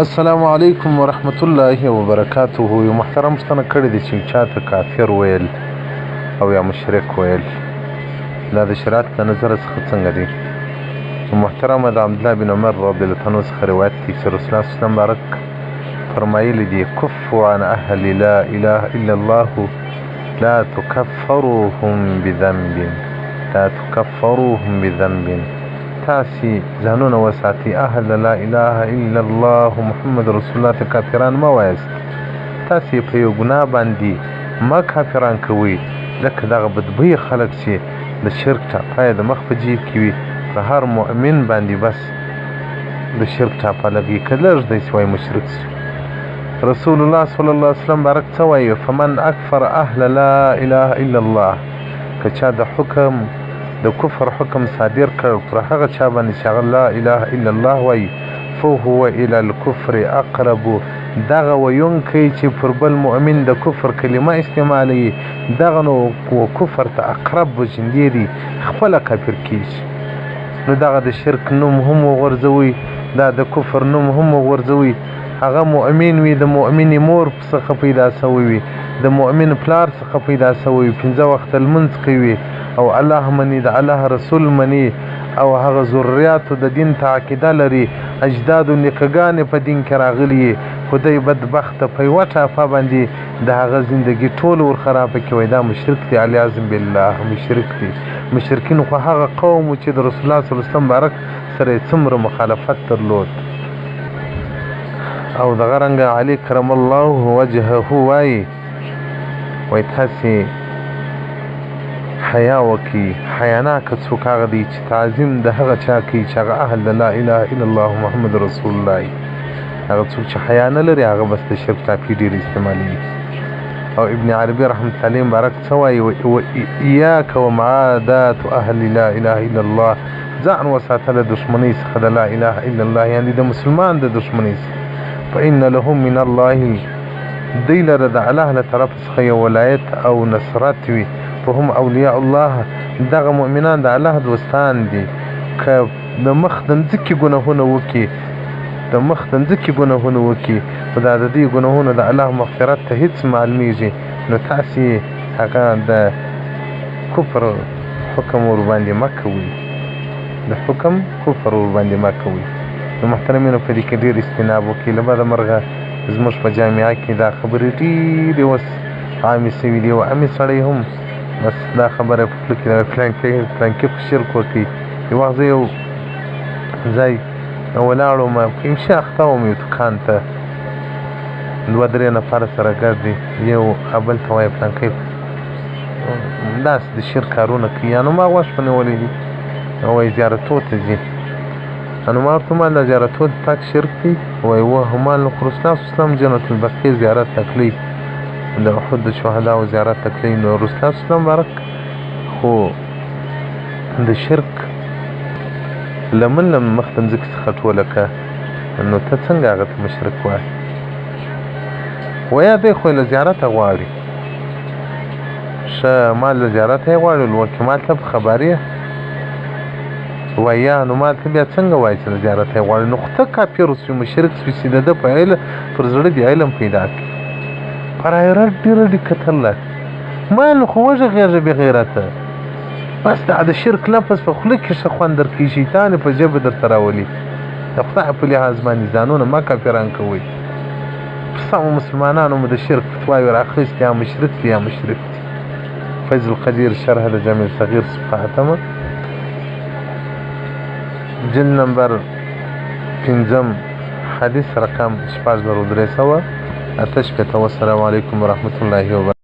السلام علیکم ورحمت الله وبرکاته. یو محترم پوښتنه کړې ده چې چاته کافر ویل او یا مشرک ویل دا د شریعت د نظره څخه څنګه دي؟ محترمه د عبدالله بن عمر رضی الله عنه څخه روایت دی چې رسول الله صلی الله علیه وسلم مبارک فرمایلی دي کفوا عن اهل لا اله الا الله لا تکفروهم بذنب تاسې ځانونه وساتئ اهل لا اله الا الله محمد رسول الله ته کافران مه وایاست. تاسې په یو ګناه باندې مه کافران کوئ لکه دغه بدبویه خلک چې د شرک ټاپه د مخ په جیب کې وي په هر مؤمن باندې بس د شرک ټاپه لګي که لږ دی چې وایي مشرک شو. رسول الله صلی الله علیه وسلم بارک څه وایي فمن اکفر اهل لا اله الا الله که چا د حکم د کفر حکم صادر کړ پر هغه چا باندې چې هغه لا اله الا الله وایي فهو الى الكفر اقرب دغه ویونکی چې پر بل مؤمن د کفر کلمه استعمالوي دغه نو کفر ته اقرب وجندې دي خپله کافر کیږي. نو دغه د شرک نوم هم وغورځوئ دا د کفر نوم هم وغورځوئ. هغه مؤمن وي د مؤمن مور څخه پیدا سوی وي د مؤمن پلار څخه پیدا سوی وي 5 وخت لمونځ کوي او الله مني د الله رسول مني او هغه ذریاتو د دین ته عقیده لري اجداد و نیکګانې په دین کې راغلي خدای بدبخته په یوه ټاپه باندې د هغه زندګي ټول ور خرابه کوي دا مشرک دی علیاذ بالله مشرک دی. مشرکین خو هغه قوم چې د رسول الله صلی الله علیه وسلم مبارک سره یې څومره مخالفت درلود او دغه رنګه علي کرم الله وجهه وایي تاسې حیا وکړي حیاناکه څوک هغه دی چې تعظیم د هغه چا کوي چې هغه اهل لا اله الا الله محمد رسول الله هغه څوک چې حیا نه لري هغه بس د شرک ټاپې ډېر استعمالوي. او ابن عربي رحمت الله علیه مبارک څه وایي ایاک ومعادات اهل لا اله الا الله ځان وساته له دښمنۍ څخه د لا اله الا الله یعنې د مسلمان د دښمنۍ څخه فإن لهم من الله دی لره د الله له طرف څخه یو ولایت او نصرت وي فهم اولیاء الله دغه مؤمنان د الله دوستان دي. که د مخ د مځکې ګناهونه وکړي خو دا د دې ګناهونه د الله مغفرت ته هیڅ معلومیږي نو تاسې هغه د کفر حکم ورباندې مه کوئ نو محترمینو په دې کې ډېر استناب وکړي. له بده مرغه زموږ په جامعه کې دا خبرې ډېرې اوس عامې سوي دي او عامې سړی هم بس دا خبره په خوله کې پلانکي خو شرک وکړي. یو وخت زه یو ځای ولاړ وم په یو شي اخته وم یو دوکان ته 2-3 نفره سره ګډ دي یو بل ته وایي پلانکی داسې د شرک کارونه کوي نو ما غوږ په نیولی دي وایي زیارتو ته ځي نو ما ورته وویل دا زیارتو تګ شرک دی وایي وهمال نو خو رسول الله صلی الله علیه وسلم جنت البقیع زیارت ته تللی د احد د شهداو زیارت ته تللی نو رسول الله صلی الله علیه وسلم مبارک خو د شرک لمن مخ د مځکې څخه ټوله که نو ته څنګه هغه ته مشرک وایې ویا دی خو یې له زیارته غواړي ښه ما له زیارته یې غواړي لوکې ما ته په خبرې ویا نو ما ته بیا څنګه وایي چې له زیارته یې غواړي نو خو ته کافر اوسوي مشرک سوي چې د ده په پر زړه دې علم پیدا کړي پر حیرت ډېره دې کتله ما نو خو وغږېږه بې غیرته بس د شرک لفظ په خوله کې ښه خوند درکوي شیطان یې په ژبه درته راولي د خدای په لحاظ باندې ځانونه مه کافران کوئ په سمو مسلمانانو مو د شرک فتواوې راخیستې یا مشرک دي فیض القدیر شرح د جامع صغیر صفحه 8 جلد نمبر 5 حدیث رقم 6388. والسلام علیکم ورحمة الله وبرکاته.